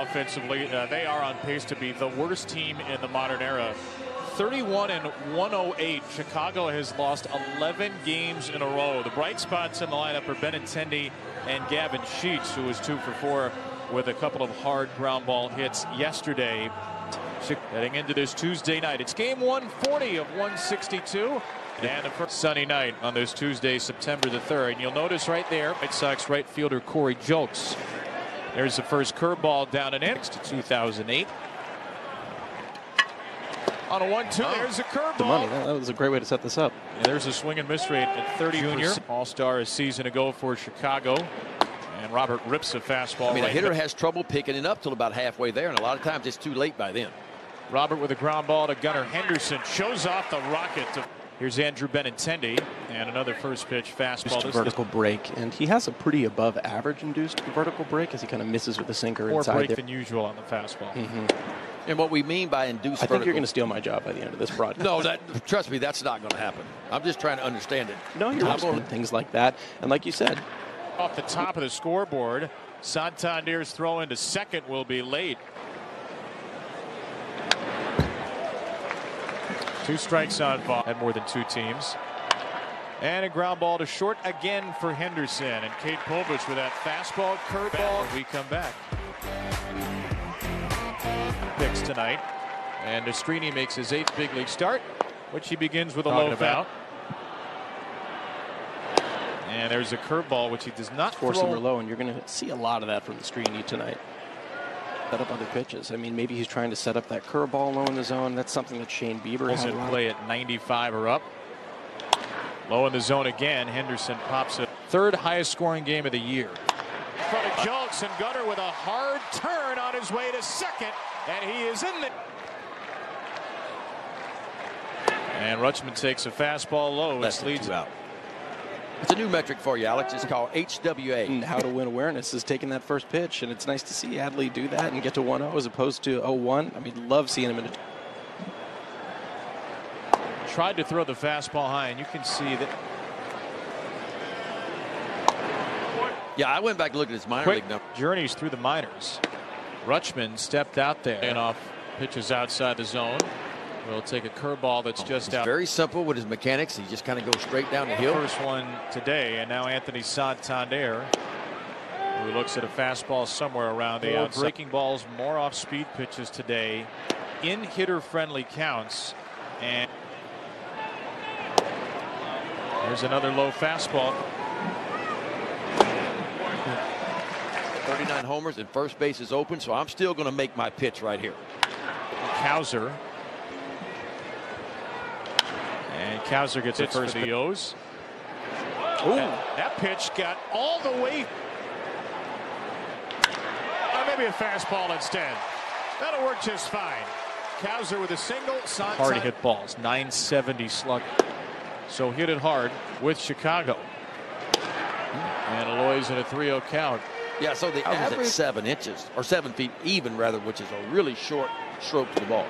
Offensively, they are on pace to be the worst team in the modern era. 31-108. Chicago has lost 11 games in a row. The bright spots in the lineup are Benintendi and Gavin Sheets, who was 2 for 4 with a couple of hard ground ball hits yesterday. Heading into this Tuesday night, it's game 140 of 162. And the first sunny night on this Tuesday, September the 3rd. And you'll notice right there, White Sox right fielder Corey Julks. There's the first curveball down and in to 2008. On a 1-2, there's a curveball. That was a great way to set this up. And there's a swing and miss rate at 30. Junior All-Star a season ago for Chicago. And Robert rips a fastball. I mean, a hitter has trouble picking it up till about halfway there, and a lot of times it's too late by then. Robert with a ground ball to Gunnar Henderson, shows off the rocket. Here's Andrew Benintendi, and another first pitch fastball. Just a vertical break, and he has a pretty above average induced vertical break as he kind of misses with the sinker more inside break there. than usual on the fastball. And what we mean by induced I think you're going to steal my job by the end of this broadcast. No, trust me, that's not going to happen. I'm just trying to understand it. No, you're right. Things like that, and like you said, off the top of the scoreboard, Santander's throw into second will be late. 2 strikes on ball. Had more than 2 teams. And a ground ball to short again for Henderson. And Kate Povich with that fastball, curveball. When we come back. Picks tonight. And Estrini makes his 8th big league start, which he begins with a low foul. And there's a curveball, which he does not force him low, and you're going to see a lot of that from Estrini tonight. Set up other pitches. I mean, maybe he's trying to set up that curveball low in the zone. That's something that Shane Bieber has in play at 95 or up. Low in the zone again. Henderson pops it. 3rd highest scoring game of the year. In front of Julks, and Gunnar with a hard turn on his way to second, and he is in the. And Rutschman takes a fastball low. That leads out. It's a new metric for you, Alex. It's called HWA. And how to win awareness is taking that first pitch, and it's nice to see Adley do that and get to 1-0 as opposed to 0-1. I mean, love seeing him in it. Tried to throw the fastball high, and you can see that. Yeah, I went back and looked at his minor league number. Journeys through the minors. Rutschman stepped out there and off pitches outside the zone. Will take a curveball that's just out. Very simple with his mechanics. He just kind of goes straight down the hill. First one today, and now Anthony Santander, who looks at a fastball somewhere around the outside. Breaking balls, more off-speed pitches today, in hitter-friendly counts, and there's another low fastball. 39 homers and first base is open, so I'm still going to make my pitch right here. Cowser. And Cowser gets it first for the O's. That pitch got all the way. Maybe a fastball instead. That'll work just fine. Cowser with a single. Hard to hit balls. 970 slug. So hit it hard with Chicago. And Aloy's in a 3-0 count. Yeah, so the average at 7 inches, or 7 feet even rather, which is a really short stroke to the ball.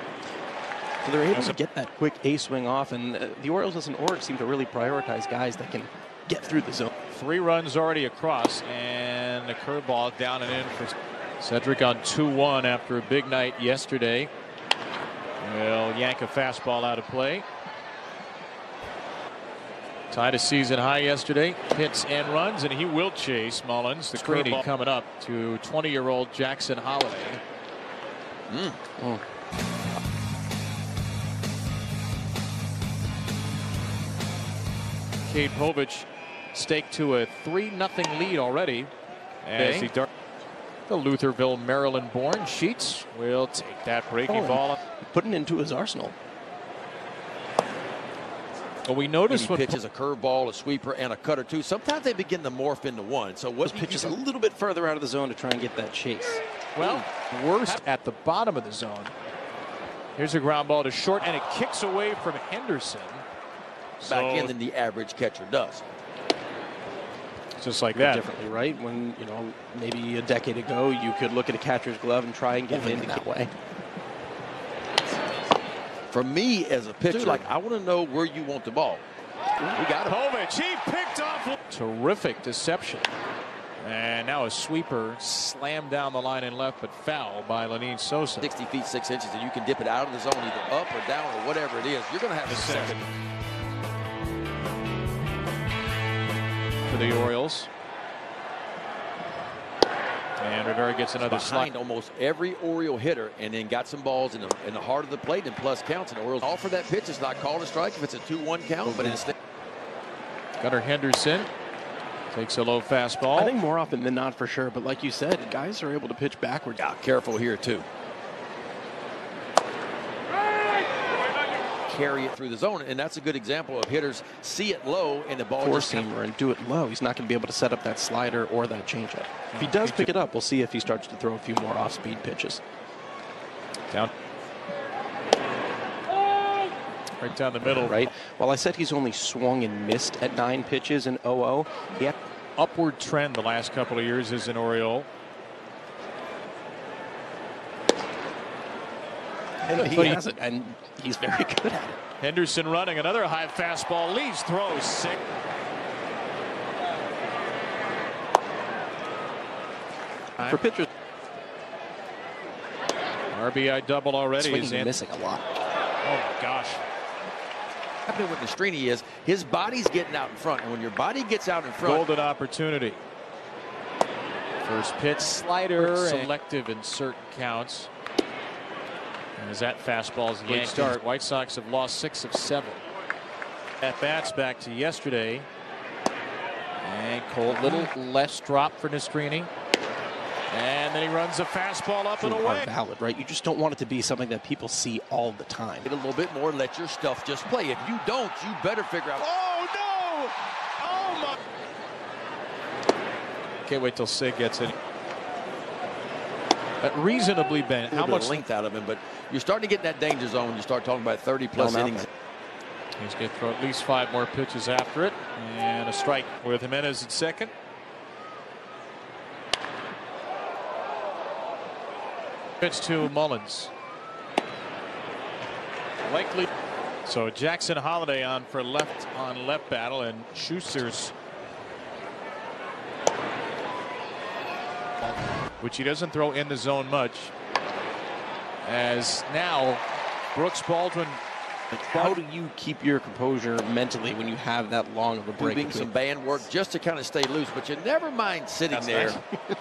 So they're able to get that quick A swing off, and the Orioles as an org seem to really prioritize guys that can get through the zone. 3 runs already across, and the curveball down and in for Cedric on 2-1 after a big night yesterday. Will yank a fastball out of play. Tied a season high yesterday. Hits and runs, and he will chase Mullins. The curveball coming up to 20-year-old Jackson Holliday. Kate Povich staked to a 3-0 lead already. As the Lutherville, Maryland born Sheets will take that breaking ball. Putting into his arsenal. Well, we noticed when he pitches a curveball, a sweeper, and a cutter too. Sometimes they begin to morph into one. So what pitches a little bit further out of the zone to try and get that chase. Well, worst at the bottom of the zone. Here's a ground ball to short, and it kicks away from Henderson. Back in than the average catcher does. Just like that. Differently, right? When, you know, maybe a decade ago, you could look at a catcher's glove and try and get him in that way. For me as a pitcher, like, I want to know where you want the ball. We got him. Povich, he picked off. Terrific deception. And now a sweeper slammed down the line and left, but foul by Lenine Sosa. 60 feet 6 inches, and you can dip it out of the zone either up or down or whatever it is. You're going to have The success. second for the Orioles. And Rivera gets another Behind slide. almost every Oriole hitter, and then got some balls in the heart of the plate and plus counts. And the Orioles offer that pitch. It's not called a strike if it's a 2-1 count, but instead. Gunnar Henderson takes a low fastball. I think more often than not, for sure. But like you said, guys are able to pitch backwards. Yeah, careful here too. Carry it through the zone, and that's a good example of hitters see it low and the ball just Four-seamer and do it low. He's not going to be able to set up that slider or that changeup. If he does pick it up, we'll see if he starts to throw a few more off-speed pitches. Down. Right down the middle. Right. While I said he's only swung and missed at 9 pitches in 0-0, he had Upward trend the last couple of years as an Oriole. and he has it, and he's very good at it. Henderson running another high fastball. Leads throws 6. For pitchers, RBI double already. swinging and missing a lot. Oh my gosh. happening with Nastrini is his body's getting out in front, and when your body gets out in front, Golden opportunity. First pitch slider, selective in certain counts. As that fastball's a late start. White Sox have lost 6 of 7. At bats back to yesterday. And cold, little less drop for Nastrini. And then he runs a fastball up and away. Valid, right? You just don't want it to be something that people see all the time. get a little bit more, let your stuff just play. If you don't, you better figure out. Oh no! Oh my! Can't wait till Sig gets it. Reasonably bent. How much length out of him? But you're starting to get in that danger zone when you start talking about 30+ innings. He's going to throw at least 5 more pitches after it. And a strike with Jimenez at second. Pitch to Mullins. Likely. So Jackson Holiday on for left on left battle, and Schuster's, which he doesn't throw in the zone much. As now Brooks Baldwin. How do you keep your composure mentally when you have that long of a break? Doing some band work just to kind of stay loose, but you never mind sitting there. Nice.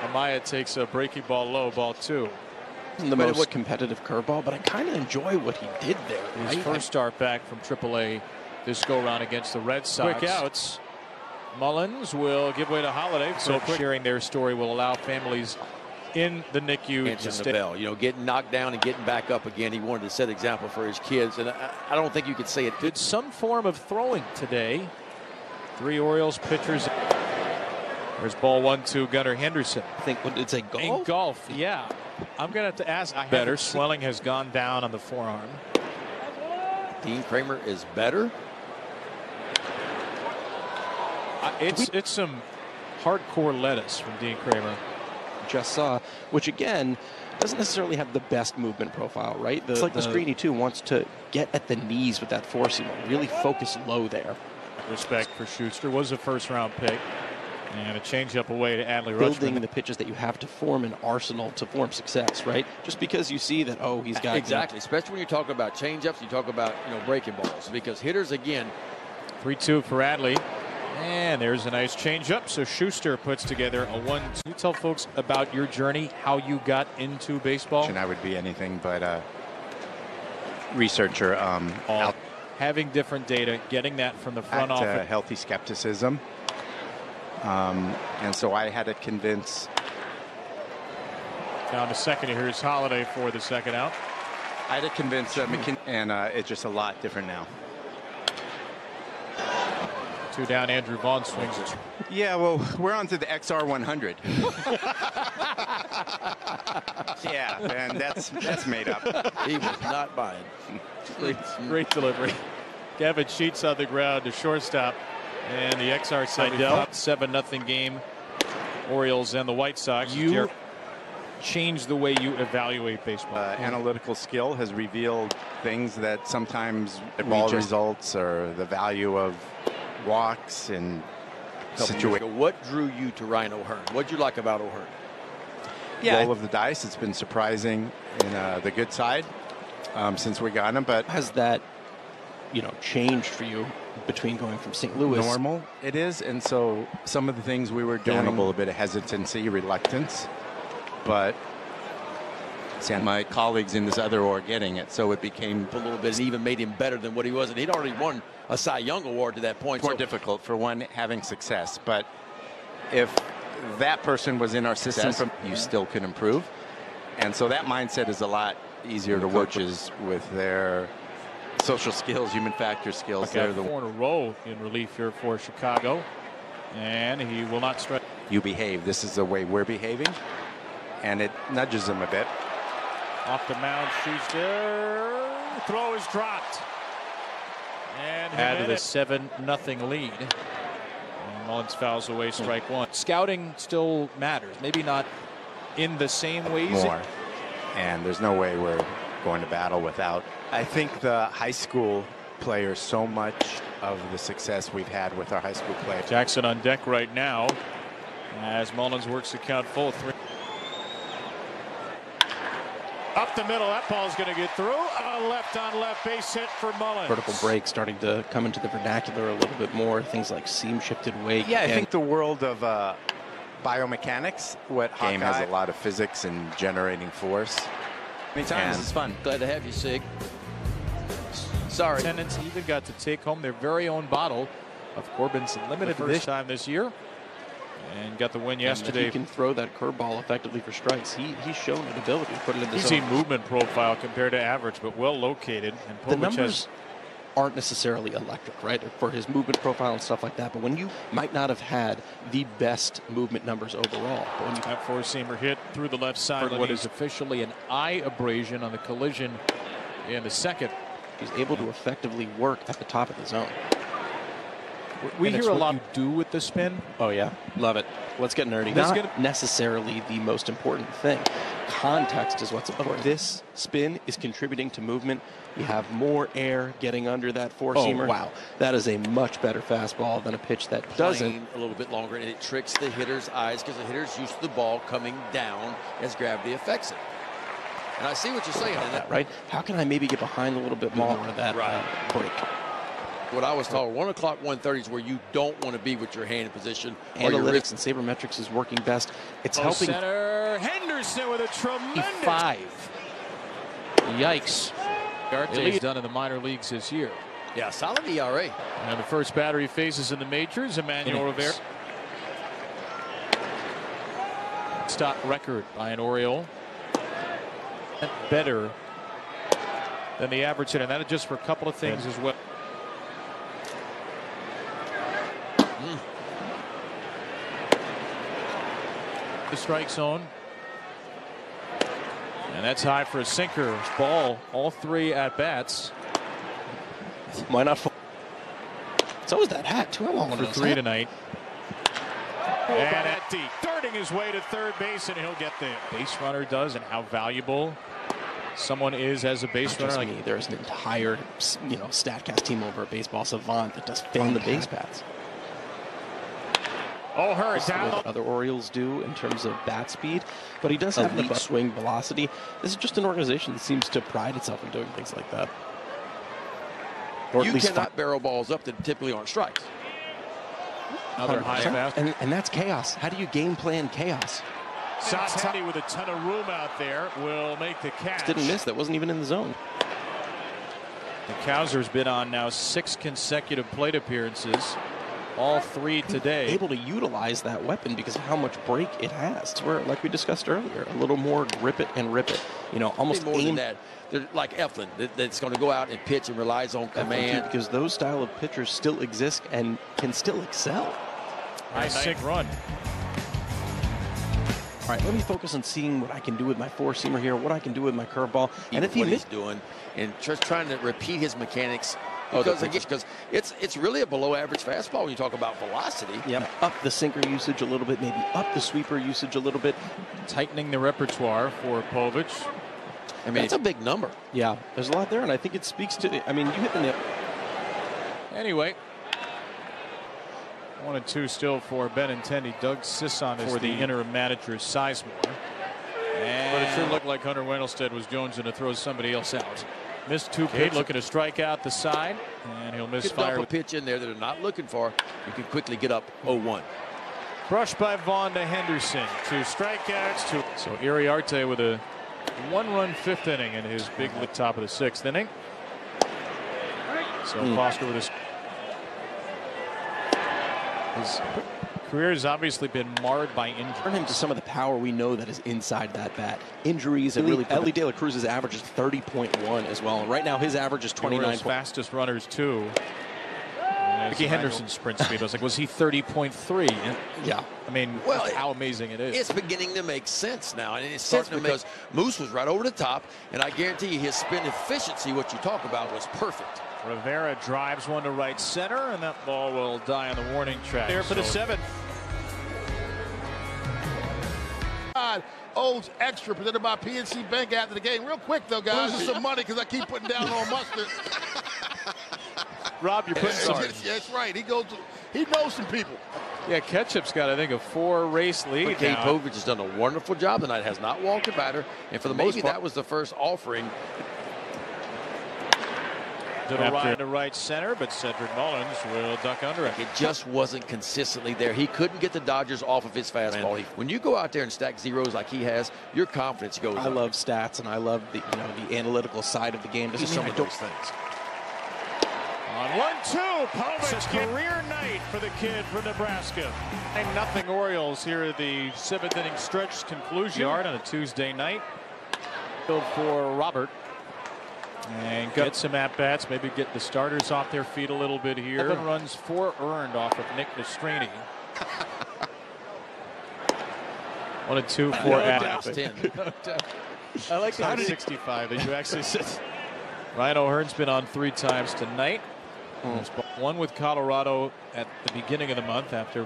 Amaya takes a breaking ball low, ball 2. The most competitive curveball, but I kind of enjoy what he did there. His first start back from AAA this go round against the Red Sox. Quick outs. Mullins will give way to Holiday. So sharing their story will allow families in the NICU to stay. The bell, you know, getting knocked down and getting back up again. He wanted to set example for his kids, and I don't think you could say it. Did some form of throwing today. 3 Orioles pitchers. There's ball 1 to Gunnar Henderson. I think it's a golf. In golf, yeah. I'm going to have to ask. Better. Swelling has gone down on the forearm. Dean Kramer is better. It's some hardcore lettuce from Dean Kramer. Just saw, which again doesn't necessarily have the best movement profile, right? It's like the Nastrini too wants to get at the knees with that four-seamer, really focus low there. Respect for Schuster, was a first-round pick, and a changeup away to Adley Building Rutschman. the pitches that you have to form an arsenal to form success, right? Just because you see that, oh, he's got exactly, especially when you talk about changeups, you talk about breaking balls, because hitters again. 3-2 for Adley. And there's a nice changeup. So Schuster puts together a 1. Can you tell folks about your journey, how you got into baseball? And I would be anything but a researcher. Having different data, getting that from the front office. Healthy skepticism. And so I had to convince. Down to second. Here's Holiday for the second out. I had to convince McKinney, and it's just a lot different now. 2 down. Andrew Vaughn swings it. Yeah, well, we're on to the XR 100. Yeah, and that's made up. He was not buying. Great delivery. Gavin Sheets on the ground to shortstop, and the XR side up 7-0 game. Orioles and the White Sox. You change the way you evaluate baseball. Analytical skill has revealed things that sometimes ball results or the value of walks and situation. What drew you to Ryan O'Hearn? What did you like about O'Hearn? Yeah, roll of the dice. It's been surprising in the good side since we got him. But has that, changed for you between going from St. Louis? Normal it is, and so some of the things we were doing, a little bit of hesitancy, reluctance, but my colleagues in this other org getting it, so it became a little bit, and even made him better than what he was, and he'd already won a Cy Young award to that point. More difficult for one having success, but if that person was in our system, you still could improve, and so that mindset is a lot easier to work with their social skills, human factor skills. They're the 4 in a row in relief here for Chicago, and he will not strike. You behave. This is the way we're behaving, and it nudges him a bit. Off the mound, Schuster. Throw is dropped. And add to the 7-0 lead. And Mullins fouls away strike 1. Scouting still matters. Maybe not in the same ways. More. And there's no way we're going to battle without. I think the high school players, so much of the success we've had with our high school players. Jackson on deck right now as Mullins works the count full. 3. Up the middle, that ball's going to get through. A left on left base hit for Mullins. Vertical break starting to come into the vernacular a little bit more. Things like seam shifted weight. Yeah, I think the world of biomechanics, what game has a lot of physics and generating force. Many times it's fun. Glad to have you, Sig. Sorry. Attendants even got to take home their very own bottle of Corbin's limited first time this year. And got the win yesterday. He can throw that curveball effectively for strikes. He's shown an ability to put it in the zone. Easy movement profile compared to average, but well located. And the numbers aren't necessarily electric, right, for his movement profile and stuff like that. But when you might not have had the best movement numbers overall. But when you that 4-seamer hit through the left side, what is officially an eye abrasion on the collision in the second. He's able to effectively work at the top of the zone. We hear a lot do with the spin. Oh, yeah. Love it. Let's get nerdy. Not necessarily the most important thing. Context is what's important. This spin is contributing to movement. You have more air getting under that 4-seamer. Oh, wow. That is a much better fastball than a pitch that doesn't. A little bit longer, and it tricks the hitter's eyes because the hitter's used to the ball coming down as gravity affects it. And I see what you're saying on that. Right? How can I maybe get behind a little bit more of that break? What I was told, 1 o'clock, 1:30 is where you don't want to be with your hand in position. Analytics and sabermetrics is working best. It's helping. Center Henderson with a tremendous 5. Yikes. Arte's done in the minor leagues this year. Yeah, solid ERA. And the first batter he faces in the majors, Emmanuel Rivera. Stop record by an Oriole. Better than the average hitter. And that is just for a couple of things as well. The strike zone. And that's high for a sinker. Ball, all 3 at bats. Why not? So is that hat, too. I want one for 3 tonight. And at deep. Darting his way to third base, and he'll get the base runner does, and how valuable someone is as a base runner. Like me, there's an entire, StatCast team over at Baseball Savant that does on the base paths. O'Hearn down. What other Orioles do in terms of bat speed, but he does have elite swing velocity. This is just an organization that seems to pride itself in doing things like that. Or you cannot barrel balls up that typically aren't strikes. Another high fast. And that's chaos. How do you game plan chaos? Santini with a ton of room out there will make the catch. Didn't miss. That wasn't even in the zone. The Kowser's been on now 6 consecutive plate appearances. All 3 today. Able to utilize that weapon because of how much break it has. It's where, like we discussed earlier, a little more grip it and rip it. Almost more than that. They're like Eflin, that's going to go out and pitch and relies on command. Because those style of pitchers still exist and can still excel. Nice run. All right, let me focus on seeing what I can do with my 4-seamer here, what I can do with my curveball, and if he's doing, and just trying to repeat his mechanics. Because it's really a below average fastball when you talk about velocity. Yeah, up the sinker usage a little bit, maybe up the sweeper usage a little bit. Tightening the repertoire for Povich. I mean, it's a big number. Yeah, there's a lot there, and I think it speaks to, you hit the nail. Anyway, 1-2 still for Benintendi. Doug Sisson is for the interim manager, Sizemore. But it sure looked like Hunter Wendelstedt was jonesing to throw somebody else out. Missed 2 pitches, looking to strike out the side, and he'll misfire. Get a pitch in there that they're not looking for. You can quickly get up 0-1. Brushed by Vaughn to Henderson. 2 strikeouts. So Iriarte with a 1-run 5th inning in his big lead top of the 6th inning. So Foster with his career has obviously been marred by injury. Turn him to some of the power we know that is inside that bat. Injuries and really. Ellie De La Cruz's average is 30.1 as well. And right now his average is 29. Fastest runners too. Ricky Henderson's sprint speed. I was like, was he 30.3? Yeah. I mean, well, how amazing it is. It's beginning to make sense now, and it's starting because Moose was right over the top, and I guarantee you his spin efficiency, what you talk about, was perfect. Rivera drives one to right center, and that ball will die on the warning track. There for the 7th. O's Extra presented by PNC Bank after the game. Real quick though, guys, just some money because I keep putting down on Mustard. Rob, you're putting some. That's right. He knows some people. Yeah, Ketchup's got, I think, a 4-race lead. Gabe Povich has done a wonderful job tonight. Has not walked a batter, and for the most part, that was the first offering. To the right center, but Cedric Mullins will duck under it. It just wasn't consistently there. He couldn't get the Dodgers off of his fastball. When you go out there and stack zeros like he has, your confidence goes up. I love stats, and I love the the analytical side of the game. Doesn't mean some of those things. On 1-2, Povich, career night for the kid from Nebraska. 9-0 Orioles here at the 7th inning stretch conclusion. Yard on a Tuesday night. For Robert. And get some at-bats, maybe get the starters off their feet a little bit here. 7 runs, 4 earned off of Nick Nastrini. 1-2 for at-bats. I like the 65 that you actually said. Ryan O'Hearn's been on 3 times tonight. One with Colorado at the beginning of the month after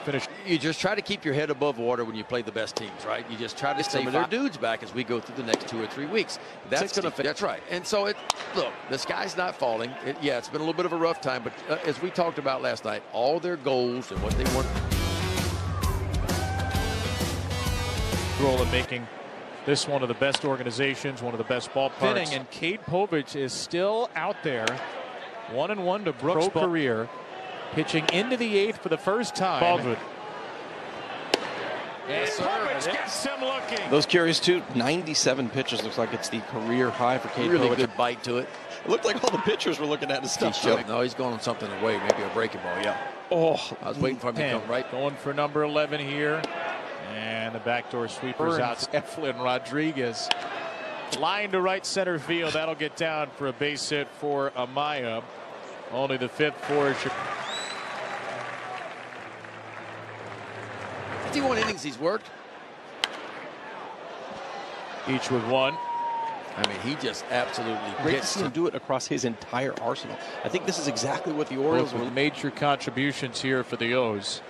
finish. You just try to keep your head above water when you play the best teams, right? You just try to stay some of their dudes back as we go through the next 2 or 3 weeks. That's going to. That's right. And so look, the sky's not falling. Yeah, it's been a little bit of a rough time, but as we talked about last night, all their goals and what they want. Role of making this one of the best organizations, one of the best ballparks. And Cade Povich is still out there. 1-1 to Brooks' career. Pitching into the 8th for the first time. Baldwin. Yes, sir. Povich gets him looking. Those curious too. 97 pitches. Looks like it's the career high for Cade Povich. Really good bite to it. It looked like all the pitchers were looking at his stuff. No, he's going something away. Maybe a breaking ball. Yeah. Oh, I was waiting for him to come right. Going for number 11 here. And the backdoor sweeper's out. Eflin Rodriguez. Line to right center field. That'll get down for a base hit for Amaya. Only the 5th for Chicago. 51 innings he's worked. Each with 1. I mean, he just absolutely great to see him do it across his entire arsenal. I think this is exactly what the Orioles with major contributions here for the O's.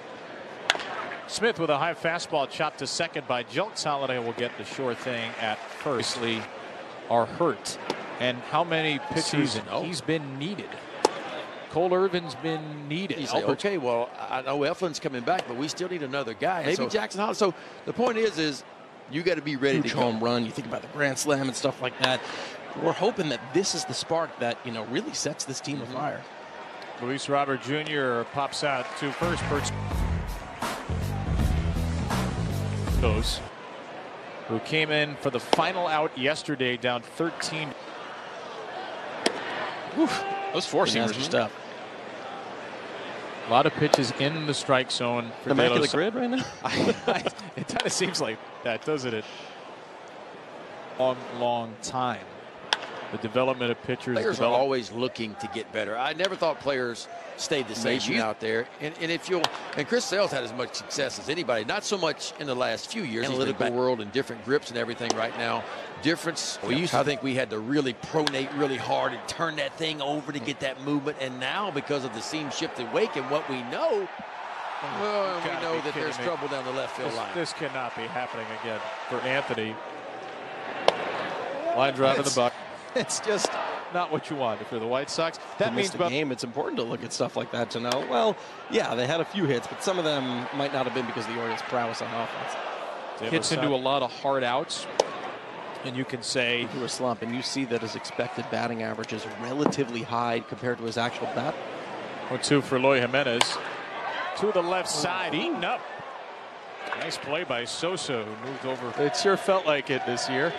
Smith with a high fastball chopped to second by Jolts. Holiday will get the sure thing at first. Are hurt. And how many pitches he's been needed? Cole Irvin's been needed. You say, okay, well, I know Eflin's coming back, but we still need another guy. Maybe Jackson Hollis. So the point is you got to be ready to go. Home run. You think about the Grand Slam and stuff like that. We're hoping that this is the spark that really sets this team afire. Luis Robert Jr. pops out to first. Who came in for the final out yesterday, down 13. Oof, those 4-seamers are tough. A lot of pitches in the strike zone for the grid right now. It kind of seems like that, doesn't it? Long time. The development of pitchers. Players are always looking to get better. I never thought players stayed the same out there. And Chris Sale's had as much success as anybody. Not so much in the last few years. Analytical world and different grips and everything right now. Difference. We used to think we had to really pronate really hard and turn that thing over to get that movement. And now, because of the seam shifted wake and what we know, well, we know that there's trouble down the left field line. This cannot be happening again for Anthony. Line drive in the buck. It's just not what you want for the White Sox. That means the game. It's important to look at stuff like that to know, well, yeah, they had a few hits, but some of them might not have been because of the Orioles' prowess on offense. Hits into a lot of hard outs, and you can say into a slump, and you see that his expected batting average is relatively high compared to his actual bat. 1-2 for Eloy Jimenez to the left side, eaten up. Nice play by Sosa, who moved over. It sure felt like it this year.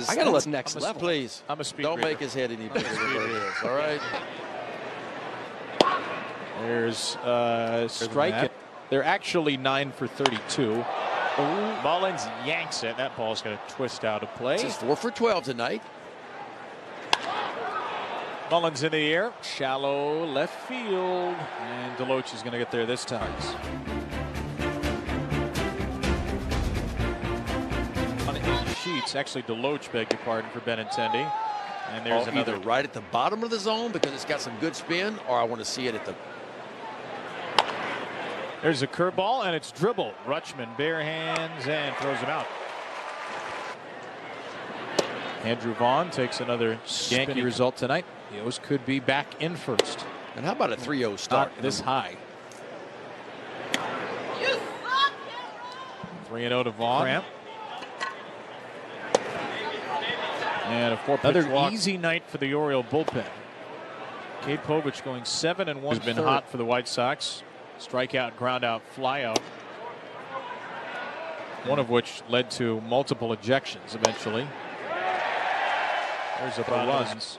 I gotta let next level. Please, I'm a speed don't reader. make his head any bigger than it is. All right. There's strike. They're actually 9 for 32. Mullins yanks it. That ball's going to twist out of play. This is 4 for 12 tonight. Mullins in the air, shallow left field, and Deloach is going to get there this time. On 8 sheets, actually Deloach, beg your pardon, for Benintendi. And there's another either right at the bottom of the zone because it's got some good spin, or I want to see it at the. There's a curveball, and it's dribbled. Rutschman bare hands and throws him out. Andrew Vaughn takes another Yankee result tonight. The O's could be back in first. And how about a 3-0 start? Not this high. 3-0 to Vaughn. Cramp. And a 4-pitch Another walk. Easy night for the Oriole bullpen. Cade Povich going 7 1/3. Has been hot for the White Sox. Strikeout, ground out, fly out. One of which led to multiple ejections eventually. There's a runs.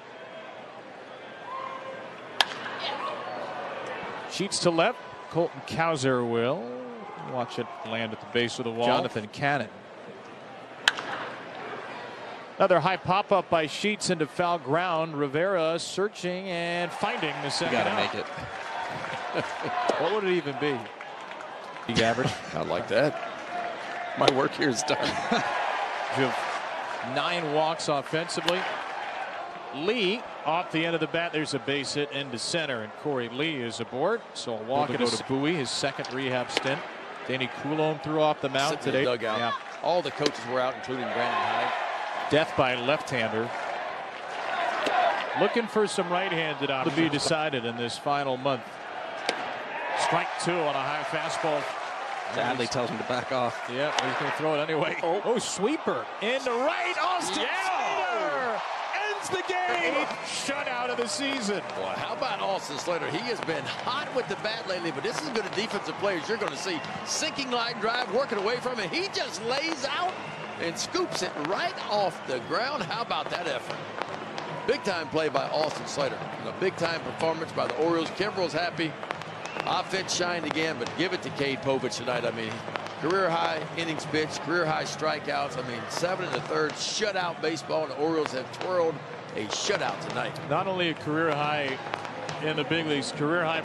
Sheets to left. Colton Cowser will watch it land at the base of the wall. Jonathan Cannon. Another high pop-up by Sheets into foul ground. Rivera searching and finding the second out. You gotta make it. What would it even be? The average? I like that. My work here is done. 9 walks offensively. Lee off the end of the bat. There's a base hit into center, and Corey Lee is aboard. So a walk and a Bowie, his second rehab stint. Danny Coulombe threw off the mound today. Dugout. Yeah. All the coaches were out, including Brandon Hyde. Death by left-hander. Looking for some right-handed options to be decided in this final month. Strike 2 on a high fastball. Sadly tells him to back off. Yep, he's going to throw it anyway. Oh, sweeper into right. Austin Slater ends the game. 8th shutout of the season. Boy, how about Austin Slater? He has been hot with the bat lately, but this is good defensive players. You're going to see sinking line drive, working away from it. He just lays out and scoops it right off the ground. How about that effort? Big time play by Austin Slater. And a big time performance by the Orioles. Kimbrel's happy. Offense shined again, but give it to Cade Povich tonight. I mean, career high innings pitched, career high strikeouts. I mean, 7 1/3 shutout baseball, and the Orioles have twirled a shutout tonight. Not only a career high in the big leagues, career high.